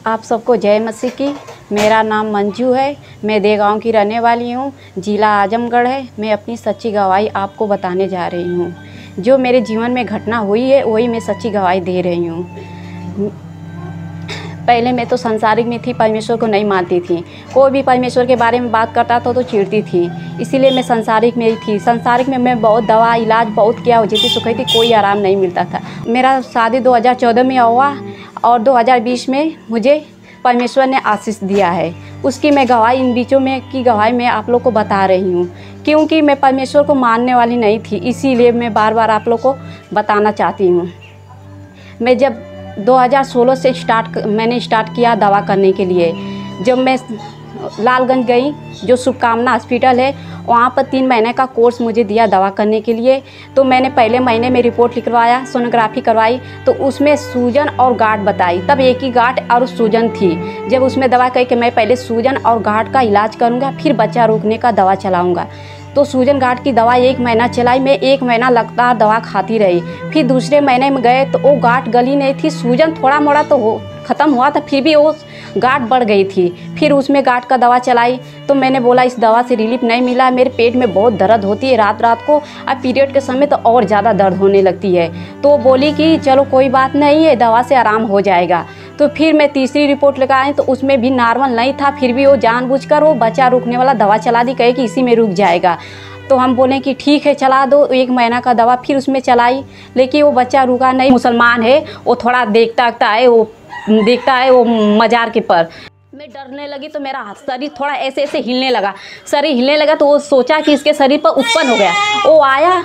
आप सबको जय मसीह की। मेरा नाम मंजू है। मैं देगांव की रहने वाली हूँ। ज़िला आजमगढ़ है। मैं अपनी सच्ची गवाही आपको बताने जा रही हूँ। जो मेरे जीवन में घटना हुई है वही मैं सच्ची गवाही दे रही हूँ। पहले मैं तो संसारिक में थी, परमेश्वर को नहीं मानती थी। कोई भी परमेश्वर के बारे में बात करता था तो चिढ़ती थी, इसीलिए मैं संसारिक में ही थी। संसारिक में मैं बहुत दवा इलाज बहुत किया, हो जाती सुखाई थी, कोई आराम नहीं मिलता था। मेरा शादी 2014 में हुआ और 2020 में मुझे परमेश्वर ने आशीष दिया है। उसकी मैं गवाही इन बीचों में की गवाही मैं आप लोग को बता रही हूँ, क्योंकि मैं परमेश्वर को मानने वाली नहीं थी, इसीलिए मैं बार बार आप लोग को बताना चाहती हूँ। मैं जब 2016 से मैंने स्टार्ट किया दवा करने के लिए। जब मैं लालगंज गई, जो शुभकामना हॉस्पिटल है, वहाँ पर 3 महीने का कोर्स मुझे दिया दवा करने के लिए। तो मैंने पहले महीने में रिपोर्ट लिखवाया, सोनोग्राफी करवाई, तो उसमें सूजन और गांठ बताई। तब एक ही गांठ और सूजन थी। जब उसमें दवा कही कि मैं पहले सूजन और गांठ का इलाज करूँगा, फिर बच्चा रोकने का दवा चलाऊँगा। तो सूजन गांठ की दवा 1 महीना चलाई। मैं 1 महीना लगातार दवा खाती रही। फिर दूसरे महीने में गए तो वो गांठ गली नहीं थी। सूजन थोड़ा मोड़ा तो ख़त्म हुआ था, फिर भी वो गांठ बढ़ गई थी। फिर उसमें गांठ का दवा चलाई तो मैंने बोला इस दवा से रिलीफ नहीं मिला। मेरे पेट में बहुत दर्द होती है रात रात को, और पीरियड के समय तो और ज़्यादा दर्द होने लगती है। तो बोली कि चलो कोई बात नहीं है, दवा से आराम हो जाएगा। तो फिर मैं तीसरी रिपोर्ट लेकर आई तो उसमें भी नॉर्मल नहीं था। फिर भी वो जानबूझकर वो बच्चा रुकने वाला दवा चला दी, कहे कि इसी में रुक जाएगा। तो हम बोले कि ठीक है चला दो। 1 महीना का दवा फिर उसमें चलाई, लेकिन वो बच्चा रुका नहीं। मुसलमान है, वो थोड़ा देखता है वो मजार के पर। मैं डरने लगी तो मेरा शरीर थोड़ा ऐसे ऐसे हिलने लगा। शरीर हिलने लगा तो वो सोचा कि इसके शरीर पर उत्पन्न हो गया। वो आया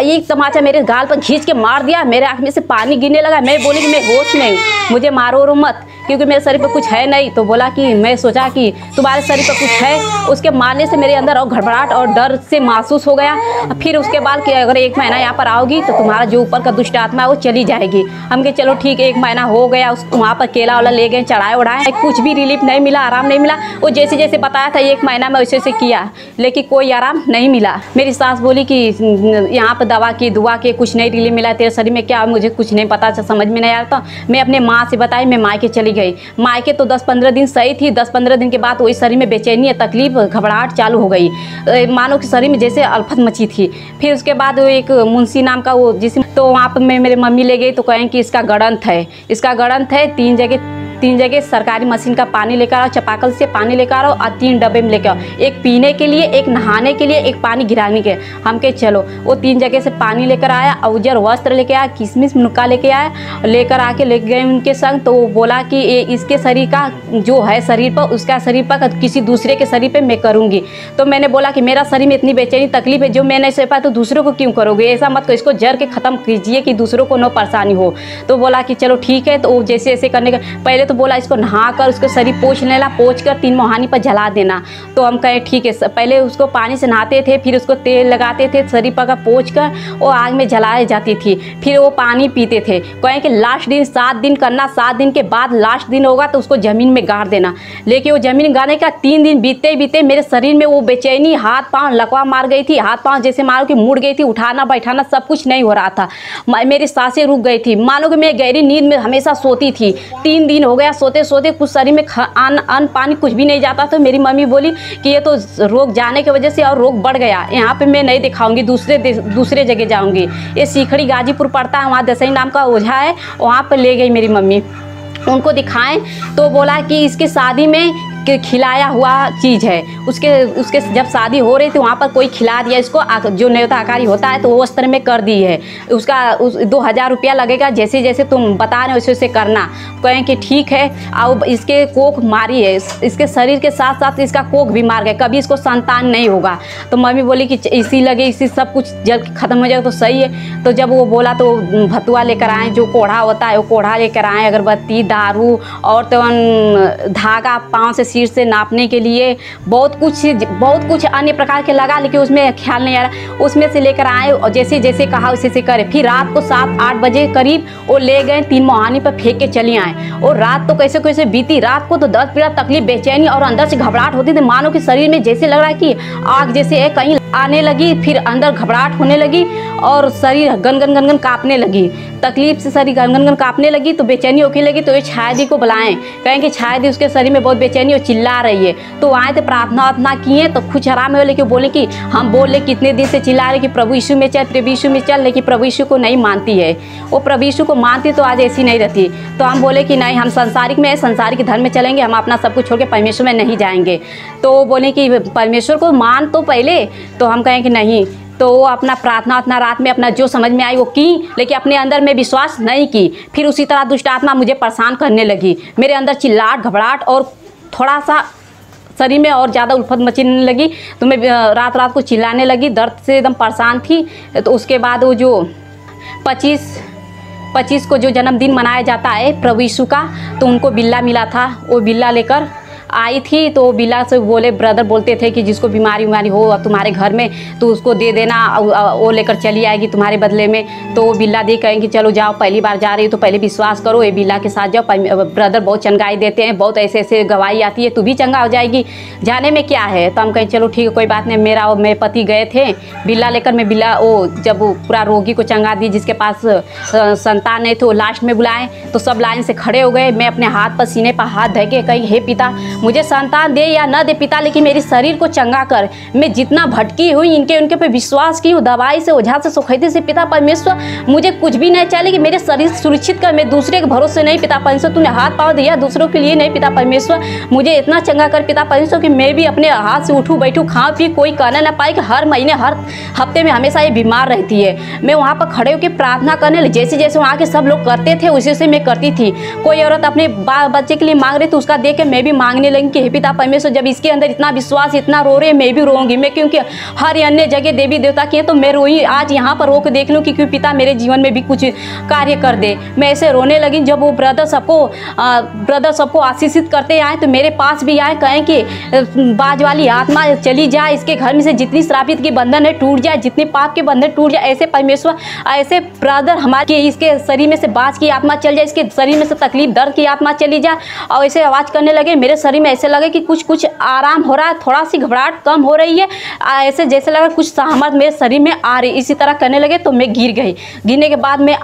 एक तमाचा मेरे गाल पर खींच के मार दिया। मेरे आँख में से पानी गिरने लगा। मैं बोली कि मैं होश में हूँ, मुझे मारो मत, क्योंकि मेरे शरीर पर कुछ है नहीं। तो बोला कि मैं सोचा कि तुम्हारे शरीर पर कुछ है। उसके मारने से मेरे अंदर और घबराहट और डर से महसूस हो गया। फिर उसके बाद कि अगर 1 महीना यहाँ पर आओगी तो तुम्हारा जो ऊपर का दुष्ट आत्मा है वो चली जाएगी। हम कहे चलो ठीक है। 1 महीना हो गया। उसको वहाँ पर केला वाला ले गए, चढ़ाए उड़ाए, कुछ भी रिलीफ नहीं मिला, आराम नहीं मिला। वो जैसे जैसे बताया था 1 महीना में वैसे किया, लेकिन कोई आराम नहीं मिला। मेरी सास बोली कि यहाँ पर दवा की दुआ के कुछ नहीं रिलीफ मिला, तेरे शरीर में क्या, मुझे कुछ नहीं पता, समझ में नहीं आ रहा था। मैं अपने माँ से बताई, मैं मायके चली गई। मायके तो 10-15 दिन सही थी। 10-15 दिन के बाद वही शरीर में बेचैनी, तकलीफ, घबराहट चालू हो गई, मानो कि शरीर में जैसे अल्फत मची थी। फिर उसके बाद वो एक मुंशी नाम का वो तो वहाँ पर मैं मेरे मम्मी ले गई तो कहें कि इसका गड़ंत है। 3 जगह सरकारी मशीन का पानी लेकर आओ, चापाकल से पानी लेकर आओ, और 3 डब्बे में लेकर आओ, एक पीने के लिए, एक नहाने के लिए, एक पानी गिराने के। हम के चलो। वो 3 जगह से पानी लेकर आया, उजर वस्त्र लेके आया, किशमिश नुक्का लेके आया, लेकर आके ले गए उनके संग। तो वो बोला कि ये इसके शरीर का जो है शरीर पर, उसका शरीर पर किसी दूसरे के शरीर पर मैं करूँगी। तो मैंने बोला कि मेरा शरीर में इतनी बेचैनी तकलीफ है, जो मैं नहीं सह पाया तो दूसरों को क्यों करोगे? ऐसा मत करो, इसको जर के ख़त्म कीजिए कि दूसरों को न परेशानी हो। तो बोला कि चलो ठीक है। तो वो जैसे ऐसे करने का पहले तो बोला इसको नहा कर उसको शरीर पोंछ लेना, पोंछ कर 3 मोहानी पर जला देना। तो हम कहे ठीक है। पहले उसको पानी से नहाते थे, फिर उसको तेल लगाते थे, शरीर पर पोंछ कर वो आग में जलाई जाती थी, फिर वो पानी पीते थे। कहें कि लास्ट दिन 7 दिन करना, 7 दिन के बाद लास्ट दिन होगा तो उसको ज़मीन में गाड़ देना। लेकिन वो ज़मीन गाड़ने का 3 दिन बीते मेरे शरीर में वो बेचैनी, हाथ पाँव लकवा मार गई थी, हाथ पाँव जैसे मारो कि मुड़ गई थी, उठाना बैठाना सब कुछ नहीं हो रहा था। मेरी सांसें रुक गई थी, मानो कि मैं गहरी नींद में हमेशा सोती थी। 3 दिन हो गया सोते कुछ शरीर में अन्न पानी कुछ भी नहीं जाता। तो मेरी मम्मी बोली कि ये तो रोग जाने की वजह से और रोग बढ़ गया, यहाँ पे मैं नहीं दिखाऊंगी, दूसरे जगह जाऊंगी। ये सीखड़ी गाजीपुर पड़ता है, वहाँ दसई नाम का ओझा है, वहाँ पर ले गई मेरी मम्मी। उनको दिखाएं तो बोला कि इसकी शादी में खिलाया हुआ चीज़ है। उसके जब शादी हो रही थी वहाँ पर कोई खिला दिया इसको, जो न्योताकारी होता है तो वो वस्त्र में कर दी है। उसका 2000 रुपया लगेगा, जैसे जैसे तुम बता रहे हो वैसे वैसे करना। कहें कि ठीक है। और इसके कोख मारी है, इसके शरीर के साथ साथ इसका कोख भी मार गया, कभी इसको संतान नहीं होगा। तो मम्मी बोली कि इसी सब कुछ जब खत्म हो जाएगा तो सही है। तो जब वो बोला तो भतुआ लेकर आए, जो कोढ़ा होता है वो कोढ़ा लेकर आए, अगरबत्ती, दारू और तो धागा पाँव से सीट से नापने के लिए बहुत कुछ अन्य प्रकार के लगा, लेकिन उसमें ख्याल नहीं आ रहा। उसमें से लेकर आए और जैसे जैसे कहा वैसे से करे। फिर रात को 7-8 बजे करीब वो ले गए, 3 मोहानी पर फेंक के चली आए। और रात तो कैसे कैसे बीती। रात को तो दर्द पीड़ा, तकलीफ, बेचैनी और अंदर से घबराहट होती थी, मानो कि शरीर में जैसे लग रहा है कि आग जैसे है कहीं आने लगी। फिर अंदर घबराहट होने लगी और शरीर गनगन कांपने लगी। तकलीफ से शरीर गनगन कांपने लगी तो बेचैनी होने लगी। तो ये छाया दी को बुलाएं, कहें कि छाया दी उसके शरीर में बहुत बेचैनी और चिल्ला रही है। तो आए थे, प्रार्थना किए तो कुछ आराम है, लेकिन बोले कि हम बोले कितने दिन से चिल्ला रहे कि प्रभु यीशु में चल, प्रभु यीशु में चल, लेकिन प्रभु यीशु को नहीं मानती है। वो प्रभु यीशु को मानती तो आज ऐसी नहीं रहती। तो हम बोले कि नहीं, हम संसारिक में संसारिक धर्म में चलेंगे, हम अपना सब कुछ छोड़ के परमेश्वर में नहीं जाएंगे। तो वो बोले कि परमेश्वर को मान तो पहले। तो हम कहें कि नहीं। तो वो अपना प्रार्थना रात में अपना जो समझ में आई वो की, लेकिन अपने अंदर में विश्वास नहीं की। फिर उसी तरह दुष्ट आत्मा मुझे परेशान करने लगी। मेरे अंदर चिल्लाहट, घबराहट और थोड़ा सा शरीर में और ज़्यादा उल्फत मचने लगी। तो मैं रात को चिल्लाने लगी, दर्द से एकदम परेशान थी। तो उसके बाद वो जो 25 को जो जन्मदिन मनाया जाता है प्रभु यीशु का, तो उनको बिल्ला मिला था। वो बिल्ला लेकर आई थी। तो बिल्ला से बोले, ब्रदर बोलते थे कि जिसको बीमारी हो तुम्हारे घर में तो उसको दे देना, वो लेकर चली आएगी तुम्हारे बदले में। तो वो बिल्ला दे कहेंगे चलो जाओ, पहली बार जा रही हो तो पहले विश्वास करो, ये बिल्ला के साथ जाओ। ब्रदर बहुत चंगाई देते हैं, बहुत ऐसे गवाही आती है, तू भी चंगा हो जाएगी, जाने में क्या है। तो हम कहें चलो ठीक है, कोई बात नहीं। मेरे पति गए थे बिल्ला लेकर। मैं बिल्ला वो जब वो पूरा रोगी को चंगा दी, जिसके पास संतान नहीं तो लास्ट में बुलाएं। तो सब लाइन से खड़े हो गए। मैं अपने हाथ पर सीने पर हाथ धके कही, हे पिता मुझे संतान दे या न दे पिता, लेकिन मेरे शरीर को चंगा कर। मैं जितना भटकी हुई उनके पे विश्वास की हूँ, दवाई से ओझा से सुखैती से पिता परमेश्वर मुझे कुछ भी नहीं चाहिए, कि मेरे शरीर सुरक्षित कर। मैं दूसरे के भरोसे नहीं पिता परमेश्वर, तूने हाथ पाँव दिया दूसरों के लिए नहीं पिता परमेश्वर, मुझे इतना चंगा कर पिता परमेश्वर कि मैं भी अपने हाथ से उठूँ बैठूँ खाऊँ पी, कोई कहना ना पाए कि हर महीने हर हफ्ते में हमेशा ये बीमार रहती है। मैं वहाँ पर खड़े होकर प्रार्थना करने लगी, जैसे जैसे वहाँ के सब लोग करते थे उसी से मैं करती थी। कोई औरत अपने बच्चे के लिए मांग रही तो उसका देख के मैं भी मांगने लगी कि हे पिता परमेश्वर, जब इसके अंदर इतना विश्वास, इतना रो रहे, मैं भी रोऊंगी। मैं क्योंकि हर अन्य जगह देवी देवता की है तो मैं रोई, आज यहाँ पर रोक देख लूँ कि क्यों पिता मेरे जीवन में भी कुछ कार्य कर दे। मैं ऐसे रोने लगी। जब वो ब्रदर सबको आशीषित करते आए तो मेरे पास भी आए, कहें कि बाज वाली आत्मा चली जाए, इसके घर में से जितनी श्रापित की बंधन है टूट जाए, जितने पाप के बंधन टूट जाए। ऐसे परमेश्वर, ऐसे ब्रदर हमारे इसके शरीर में से बाज की आत्मा चल जाए, इसके शरीर में से तकलीफ दर्द की आत्मा चली जाए। और ऐसे आवाज़ करने लगे। मेरे शरीर में ऐसे लगे कि कुछ आराम हो रहा है, थोड़ा सी घबराहट कम हो रही है, ऐसे जैसे लगा कुछ सामर्थ मेरे शरीर में आ रही। इसी तरह करने लगे तो मैं गिर गई। गिरने के बाद मैं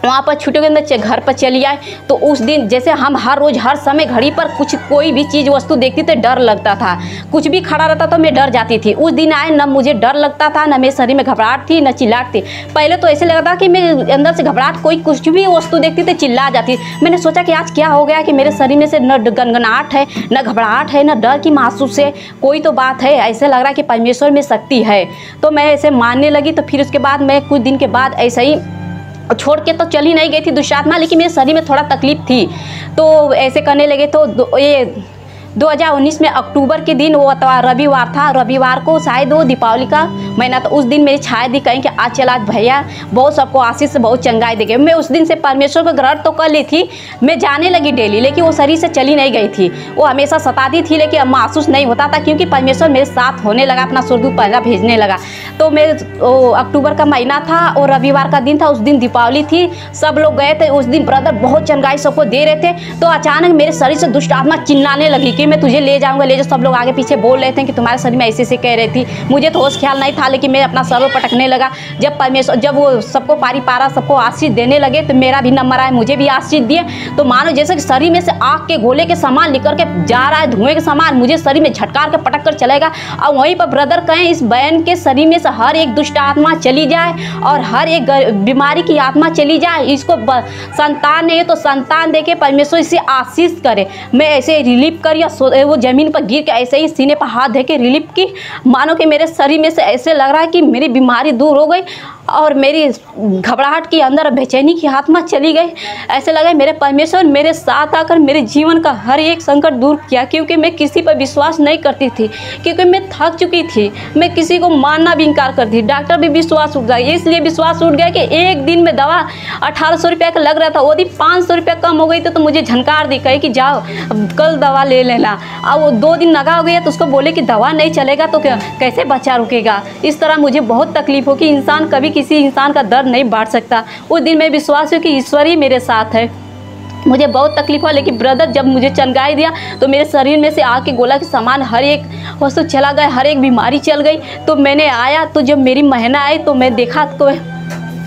वहाँ पर छुट्टी के मैं घर पर चली आई। तो उस दिन जैसे हम हर रोज़ हर समय घड़ी पर कोई भी चीज़ वस्तु देखती तो डर लगता था, कुछ भी खड़ा रहता तो मैं डर जाती थी। उस दिन आए न मुझे डर लगता था, न मेरे शरीर में घबराहट थी, न चिल्लाहट थी। पहले तो ऐसे लगता था कि मैं अंदर से घबराहट, कोई कुछ भी वस्तु देखती तो चिल्ला जाती। मैंने सोचा कि आज क्या हो गया कि मेरे शरीर में से न गनगनाहट है, न घबराहट है, न डर की महसूस है, कोई तो बात है। ऐसे लग रहा है कि परमेश्वर में शक्ति है। तो मैं ऐसे मानने लगी। तो फिर उसके बाद मैं कुछ दिन के बाद ऐसे ही छोड़ के तो चली नहीं गई थी दुष्ट आत्मा, लेकिन मेरे शरीर में थोड़ा तकलीफ थी। तो ऐसे करने लगे। तो ये 2019 में अक्टूबर के दिन वो रविवार था, रविवार को शायद वो दीपावली का महीना। तो उस दिन मेरी छाया दी कहीं कि आज भैया बहुत सबको आशीष से बहुत चंगाई देंगे। मैं उस दिन से परमेश्वर को ग्रहण तो कर ली थी, मैं जाने लगी डेली, लेकिन वो शरीर से चली नहीं गई थी। वो हमेशा सताती थी, लेकिन अब महसूस नहीं होता था क्योंकि परमेश्वर मेरे साथ होने लगा, अपना स्वर्गदूत पहला भेजने लगा। तो मैं अक्टूबर का महीना था और रविवार का दिन था, उस दिन दीपावली थी, सब लोग गए थे। उस दिन ब्रदर बहुत चंगाई सबको दे रहे थे। तो अचानक मेरे शरीर से दुष्ट आत्मा चिल्लाने लगी कि मैं तुझे ले जाऊंगा, ले जाओ। सब लोग आगे पीछे बोल रहे थे कि तुम्हारे शरीर में ऐसे कह रही थी। मुझे तो होश ख्याल नहीं था, लेकिन मैं अपना सर पटकने लगा। जब वो सबको पारी पारा सबको आशीष देने लगे तो मेरा भी नंबर आया, मुझे भी आशीष दिए। तो मानो जैसे कि शरीर में से आग के गोले के समान निकल के जा रहा है, धुएं के समान मुझे शरीर में झटकार के पटक कर चलेगा। और वहीं पर ब्रदर कहें इस बहन के शरीर में से हर एक दुष्ट आत्मा चली जाए और हर एक बीमारी की आत्मा चली जाए। इसको संतान नहीं है तो संतान दे के परमेश्वर इसे आशीष करे। मैं ऐसे रिलीफ कर या वो जमीन पर गिर के ऐसे ही सीने पर हाथ दे के रिलीफ की, मानो कि मेरे शरीर में से ऐसे लग रहा है कि मेरी बीमारी दूर हो गई। और मेरी घबराहट की अंदर बेचैनी की आत्मा चली गई। ऐसे लगा मेरे परमेश्वर मेरे साथ आकर मेरे जीवन का हर एक संकट दूर किया, क्योंकि मैं किसी पर विश्वास नहीं करती थी, क्योंकि मैं थक चुकी थी। मैं किसी को मानना भी इनकार करती, डॉक्टर भी विश्वास उठ गया। इसलिए विश्वास उठ गया कि एक दिन में दवा 1800 रुपये का लग रहा था, वो यदि 500 रुपये कम हो गई तो मुझे झनकार दी, कहे कि जाओ कल दवा ले लेना। अब वो 2 दिन लगा हो गया तो उसको बोले कि दवा नहीं चलेगा तो कैसे बच्चा रुकेगा। इस तरह मुझे बहुत तकलीफ हो कि इंसान कभी किसी इंसान का दर्द नहीं बांट सकता। उस दिन मैं विश्वास हुआ कि ईश्वर ही मेरे साथ है। मुझे बहुत तकलीफ हुआ, लेकिन ब्रदर जब मुझे चंगाई दिया तो मेरे शरीर में से आग के गोला के समान हर एक वस्तु चला गया, हर एक बीमारी चल गई। तो मैंने आया तो जब मेरी महीना आई तो मैं देखा तो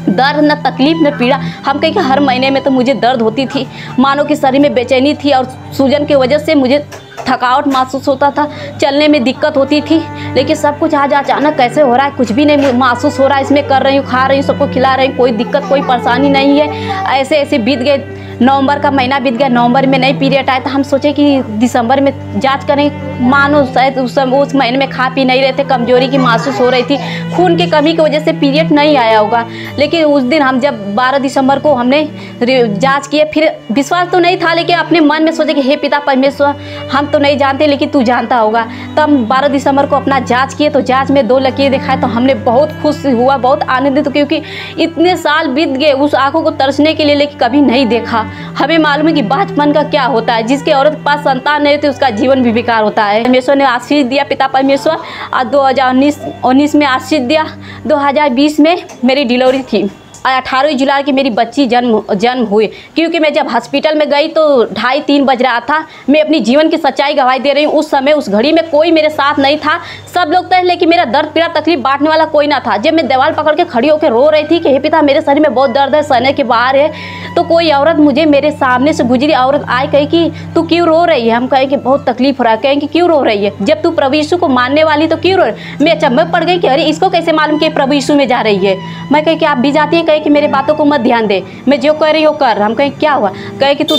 दर्द न तकलीफ न पीड़ा। हम कहें कि हर महीने में तो मुझे दर्द होती थी, मानो कि शरीर में बेचैनी थी और सूजन की वजह से मुझे थकावट महसूस होता था, चलने में दिक्कत होती थी। लेकिन सब कुछ आज अचानक कैसे हो रहा है, कुछ भी नहीं महसूस हो रहा है। इसमें कर रही हूँ, खा रही हूँ, सबको खिला रही हूँ, कोई दिक्कत कोई परेशानी नहीं है। ऐसे ऐसे बीत गए, नवंबर का महीना बीत गया, नवंबर में नई पीरियड आया। तो हम सोचे कि दिसंबर में जांच करें, मानो शायद उस महीने में खा पी नहीं रहे थे, कमजोरी की महसूस हो रही थी, खून की कमी की वजह से पीरियड नहीं आया होगा। लेकिन उस दिन हम जब 12 दिसंबर को हमने जांच किए, फिर विश्वास तो नहीं था, लेकिन अपने मन में सोचे कि हे पिता परमेश्वर, हम तो नहीं जानते लेकिन तू जानता होगा। तब 12 दिसंबर को अपना जांच किए तो जांच में 2 लकीर दिखाए। तो हमने बहुत खुश हुआ, बहुत आनंदित, क्योंकि इतने साल बीत गए उस आंखों को तरसने के लिए, लेकिन कभी नहीं देखा। हमें मालूम है कि बचपन का क्या होता है, जिसके औरत के पास संतान नहीं होती उसका जीवन भी बेकार होता है। परमेश्वर ने आशीष दिया, पिता परमेश्वर, और 2019 में आशीष दिया। 2020 में मेरी डिलीवरी थी, 18 जुलाई की मेरी बच्ची जन्म हुई। क्योंकि मैं जब हॉस्पिटल में गई तो 2:30-3 बज रहा था। मैं अपनी जीवन की सच्चाई गवाही दे रही हूँ। उस समय उस घड़ी में कोई मेरे साथ नहीं था, सब लोग थे, लेकिन मेरा दर्द पीड़ा तकलीफ बांटने वाला कोई ना था। जब मैं दीवार पकड़ के खड़ी होकर रो रही थी कि हे पिता मेरे शरीर में बहुत दर्द है, सहने के बाहर है, तो कोई औरत मुझे मेरे सामने से गुजरी, औरत आई, कही कि तू क्यों रो रही है। हम कहें कि बहुत तकलीफ हो रहा है। कहें कि क्यों रो रही है, जब तू प्रभु यीशु को मानने वाली तो क्यों रो रही। मैं अचंभे पड़ गई कि अरे इसको कैसे मालूम कि प्रभु यीशु में जा रही है। मैं कही कि आप भी जाती हैं, कहे कि मेरे बातों को मत ध्यान दे, मैं जो कह रही हूँ कर। हम कहें क्या हुआ, कहे कि तू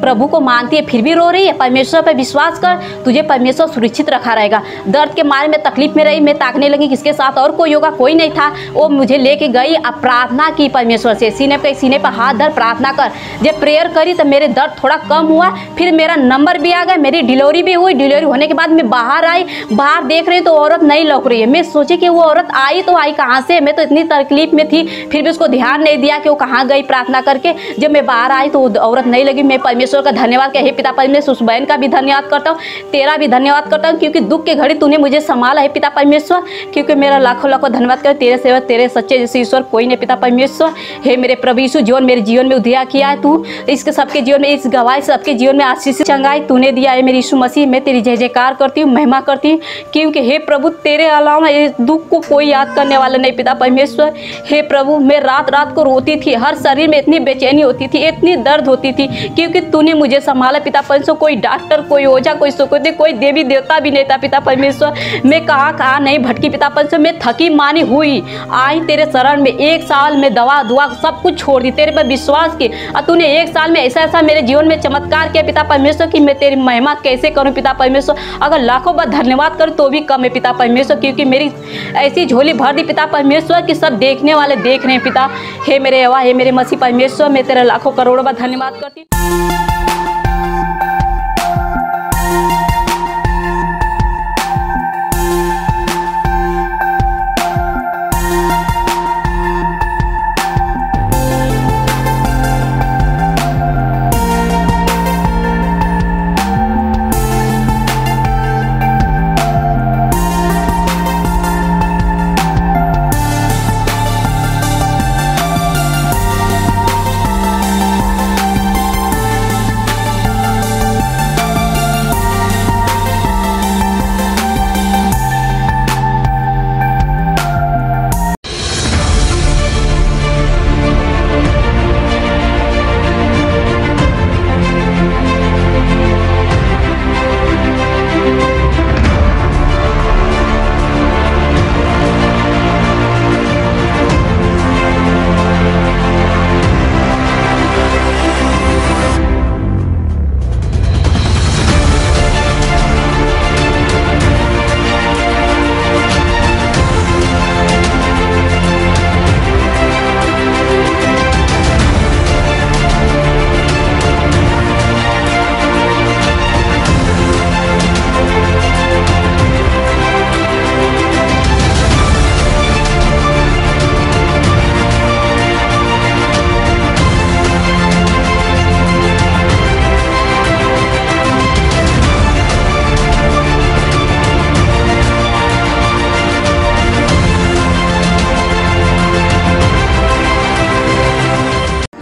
प्रभु को मानती है फिर भी रो रही है, परमेश्वर पर विश्वास कर, तुझे परमेश्वर सुरक्षित रखा रहेगा। दर्द के मारे में तकलीफ में रही, मैं ताकने लगी किसके साथ और कोई होगा, कोई नहीं था। वो मुझे लेके गई, अब प्रार्थना की परमेश्वर से, सीने पर हाथ धर प्रार्थना कर। जब प्रेयर करी तो मेरे दर्द थोड़ा कम हुआ, फिर मेरा नंबर भी आ गया, मेरी डिलीवरी भी हुई। डिलीवरी होने के बाद मैं बाहर आई, बाहर देख रही तो औरत नहीं लौक रही है। मैं सोची कि वो औरत आई तो आई कहाँ से, मैं तो इतनी तकलीफ में थी, फिर भी उसको ध्यान नहीं दिया कि वो कहाँ गई प्रार्थना करके। जब मैं बाहर आई तो वो औरत नहीं लगी। मैं परमेश्वर का धन्यवाद किया, हे पिता परमेश्वर, उस बहन का भी धन्यवाद करता हूँ, तेरा भी धन्यवाद करता हूँ, क्योंकि दुख के घड़ी तूने मुझे संभाला है पिता परमेश्वर। क्योंकि मेरा लाखों लाखों धन्यवाद कर, तेरे सेवा तेरे सच्चे जैसे ईश्वर कोई नहीं पिता परमेश्वर। हे मेरे प्रभु यीशु, जीवन मेरे जीवन में उदया किया है तू, इसके सबके जीवन में, इस गवाही सबके जीवन में आशीष चंगाई तूने दिया है मेरे यीशु मसीह। मैं तेरी जय जयकार करती हूँ, महिमा करती हूँ, क्योंकि हे प्रभु तेरे अलावा इस दुख को कोई याद करने वाला नहीं पिता परमेश्वर। हे प्रभु मैं रात रात को रोती थी, हर शरीर में इतनी बेचैनी होती थी, इतनी दर्द होती थी, क्योंकि तूने मुझे संभाला पिता परमेश्वर। कोई डॉक्टर, कोई ओझा, कोई सुकुदी, कोई देवी देवता भी नहीं था पिता परमेश्वर। मैं कहाँ नहीं भटकी पिता परमेश्वर, मैं थकी मानी हुई आई तेरे शरण में। 1 साल में दवा दुआ सब कुछ छोड़ दी, तेरे पर विश्वास की, और तूने 1 साल में ऐसा ऐसा मेरे जीवन में चमत्कार किया पिता परमेश्वर कि मैं तेरी महिमा कैसे करूं पिता परमेश्वर। अगर लाखों बार धन्यवाद करूं तो भी कम है पिता परमेश्वर, क्योंकि मेरी ऐसी झोली भर दी पिता परमेश्वर कि सब देखने वाले देख रहे हैं पिता। हे मेरे यहोवा, हे मेरे मसीह परमेश्वर, मैं तेरा लाखों करोड़ों बार धन्यवाद करती हूँ।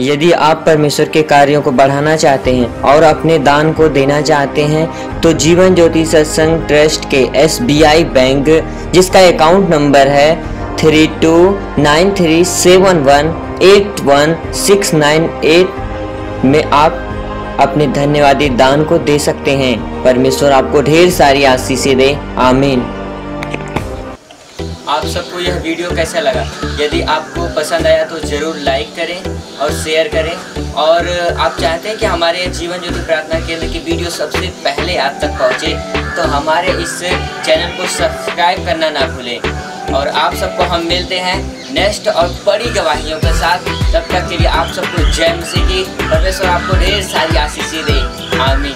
यदि आप परमेश्वर के कार्यों को बढ़ाना चाहते हैं और अपने दान को देना चाहते हैं तो जीवन ज्योति सत्संग ट्रस्ट के SBI बैंक, जिसका अकाउंट नंबर है 329371181698 में आप अपने धन्यवादी दान को दे सकते हैं। परमेश्वर आपको ढेर सारी आशीषें दे। आमीन। आप सबको यह वीडियो कैसा लगा? यदि आपको पसंद आया तो ज़रूर लाइक करें और शेयर करें, और आप चाहते हैं कि हमारे जीवन ज्योति प्रार्थना केंद्र की वीडियो सबसे पहले आप तक पहुंचे तो हमारे इस चैनल को सब्सक्राइब करना ना भूलें। और आप सबको हम मिलते हैं नेक्स्ट और बड़ी गवाहियों के साथ। तब तक के लिए आप सबको जय मसीह की। परमेश्वर आपको ढेर सारी आशीषें दे। आमीन।